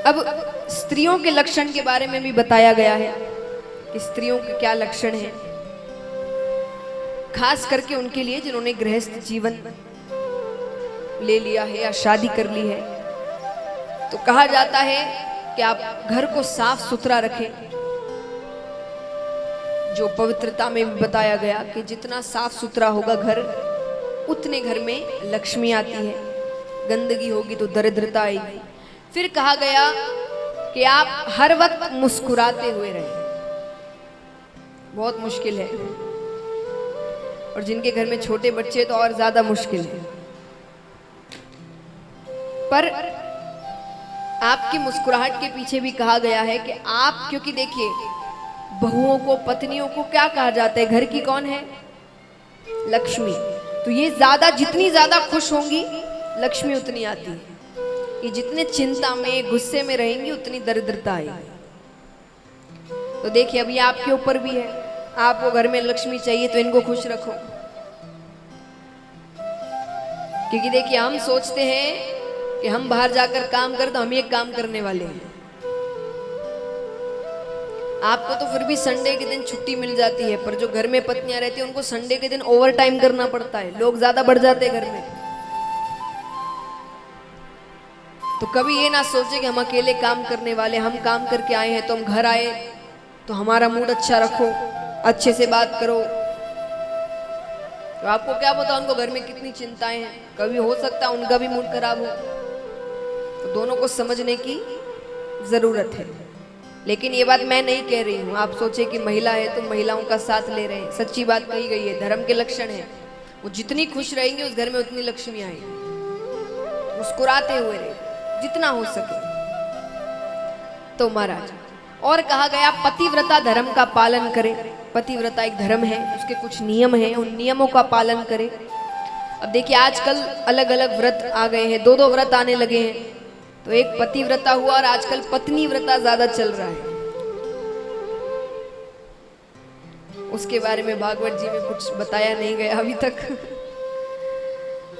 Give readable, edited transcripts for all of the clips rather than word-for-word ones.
अब स्त्रियों के लक्षण के बारे में भी बताया गया है कि स्त्रियों के क्या लक्षण हैं, खास करके उनके लिए जिन्होंने गृहस्थ जीवन ले लिया है या शादी कर ली है। तो कहा जाता है कि आप घर को साफ सुथरा रखें। जो पवित्रता में भी बताया गया कि जितना साफ सुथरा होगा घर, उतने घर में लक्ष्मी आती है। गंदगी होगी तो दरिद्रता आएगी। फिर कहा गया कि आप हर वक्त मुस्कुराते हुए रहें। बहुत मुश्किल है, और जिनके घर में छोटे बच्चे तो और ज्यादा मुश्किल है। पर आपकी मुस्कुराहट के पीछे भी कहा गया है कि आप, क्योंकि देखिए बहुओं को, पत्नियों को क्या कहा जाता है, घर की कौन है? लक्ष्मी। तो ये ज्यादा, जितनी ज्यादा खुश होंगी लक्ष्मी उतनी आती है। ये जितने चिंता में, गुस्से में रहेंगी उतनी दरिद्रता आएगी। तो देखिए अभी आपके ऊपर भी है, आपको घर में लक्ष्मी चाहिए तो इनको खुश रखो। क्योंकि देखिए हम सोचते हैं कि हम बाहर जाकर काम करें तो हम एक काम करने वाले हैं। आपको तो फिर भी संडे के दिन छुट्टी मिल जाती है, पर जो घर में पत्नियां रहती हैं उनको संडे के दिन ओवर टाइम करना पड़ता है। लोग ज्यादा बढ़ जाते हैं घर में। तो कभी ये ना सोचे कि हम अकेले काम करने वाले, हम काम करके आए हैं तो हम घर आए तो हमारा मूड अच्छा रखो, अच्छे से बात करो। तो आपको क्या पता उनको घर में कितनी चिंताएं हैं, कभी हो सकता है उनका भी मूड खराब हो। तो दोनों को समझने की जरूरत है। लेकिन ये बात मैं नहीं कह रही हूँ, आप सोचे कि महिला है तो महिलाओं का साथ ले रहे हैं। सच्ची बात कही गई है, धर्म के लक्षण है। वो जितनी खुश रहेंगे उस घर में उतनी लक्ष्मी आएगी। मुस्कुराते हुए रहे जितना हो सके। तो महाराज और कहा गया पतिव्रता धर्म का पालन करे। पतिव्रता एक धर्म है, उसके कुछ नियम हैं, उन नियमों का पालन करे। अब देखिए आजकल अलग अलग व्रत आ गए हैं, दो दो व्रत आने लगे हैं। तो एक पतिव्रता हुआ और आजकल पत्नी व्रता ज्यादा चल रहा है। उसके बारे में भागवत जी में कुछ बताया नहीं गया अभी तक।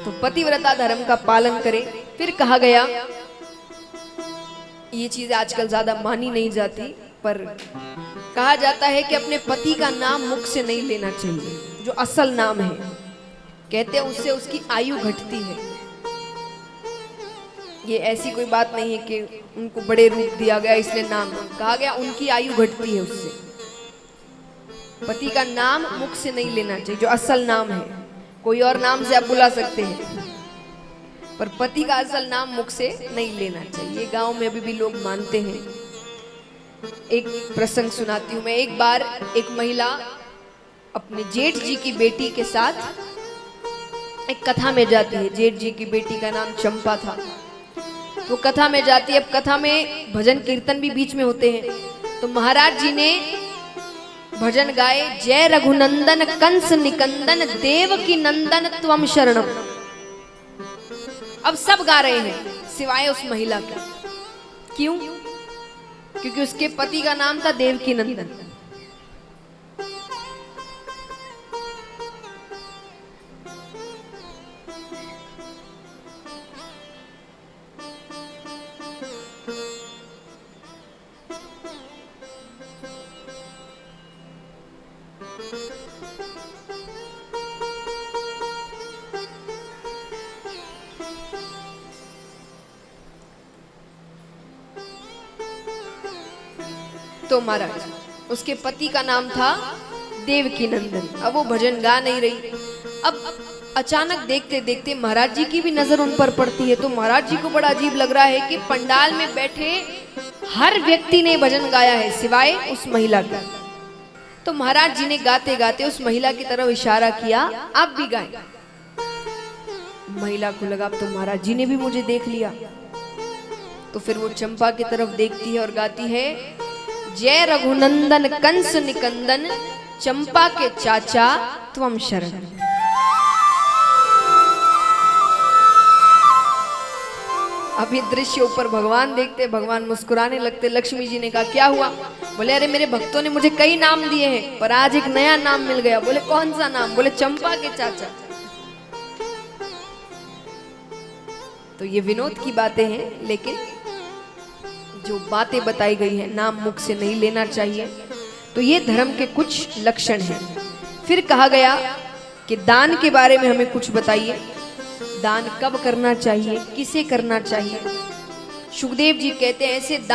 तो पतिव्रता धर्म का पालन करे। फिर कहा गया, ये चीज आजकल ज्यादा मानी नहीं जाती, पर कहा जाता है कि अपने पति का नाम मुख से नहीं लेना चाहिए, जो असल नाम है। कहते हैं उससे उसकी आयु घटती है। ये ऐसी कोई बात नहीं है कि उनको बड़े रूप दिया गया इसलिए नाम कहा गया, उनकी आयु घटती है उससे। पति का नाम मुख से नहीं लेना चाहिए, जो असल नाम है। कोई और नाम से आप बुला सकते हैं, पर पति का असल नाम मुख से नहीं लेना चाहिए। गांव में अभी भी लोग मानते हैं। एक प्रसंग सुनाती हूँ मैं। एक बार एक महिला अपने जेठ जी की बेटी के साथ एक कथा में जाती है। जेठ जी की बेटी का नाम चंपा था। तो कथा में जाती है। अब कथा में भजन कीर्तन भी बीच में होते हैं। तो महाराज जी ने भजन गाए, जय रघुनंदन कंस निकंदन देव की नंदन त्वम शरणम। अब सब गा रहे हैं सिवाय उस महिला के। क्यों? क्योंकि उसके पति का नाम था देवकी नंदन। तो महाराज उसके पति का नाम था देवकी नंदन। अब वो भजन गा नहीं रही। अब अचानक देखते देखते महाराज जी की भी नजर उन पर पड़ती है। तो महाराज जी को बड़ा अजीब लग रहा है कि पंडाल में बैठे हर व्यक्ति ने भजन गाया है सिवाय उस महिला का। तो महाराज जी ने गाते गाते उस महिला की तरफ इशारा किया, आप भी गाएं। महिला को लगा तो महाराज जी ने भी मुझे देख लिया। तो फिर वो चंपा की तरफ देखती है और गाती है, जय रघुनंदन कंस निकंदन चंपा के चाचा त्वम शरण। अभी दृश्य ऊपर भगवान देखते, भगवान मुस्कुराने लगते। लक्ष्मी जी ने कहा क्या हुआ? बोले अरे मेरे भक्तों ने मुझे कई नाम दिए हैं, पर आज एक नया नाम मिल गया। बोले कौन सा नाम? बोले चंपा के चाचा। तो ये विनोद की बातें हैं, लेकिन जो बातें बताई गई है, नाम मुख से नहीं लेना चाहिए। तो ये धर्म के कुछ लक्षण हैं। फिर कहा गया कि दान के बारे में हमें कुछ बताइए, दान कब करना चाहिए, किसे करना चाहिए। सुखदेव जी कहते हैं ऐसे दान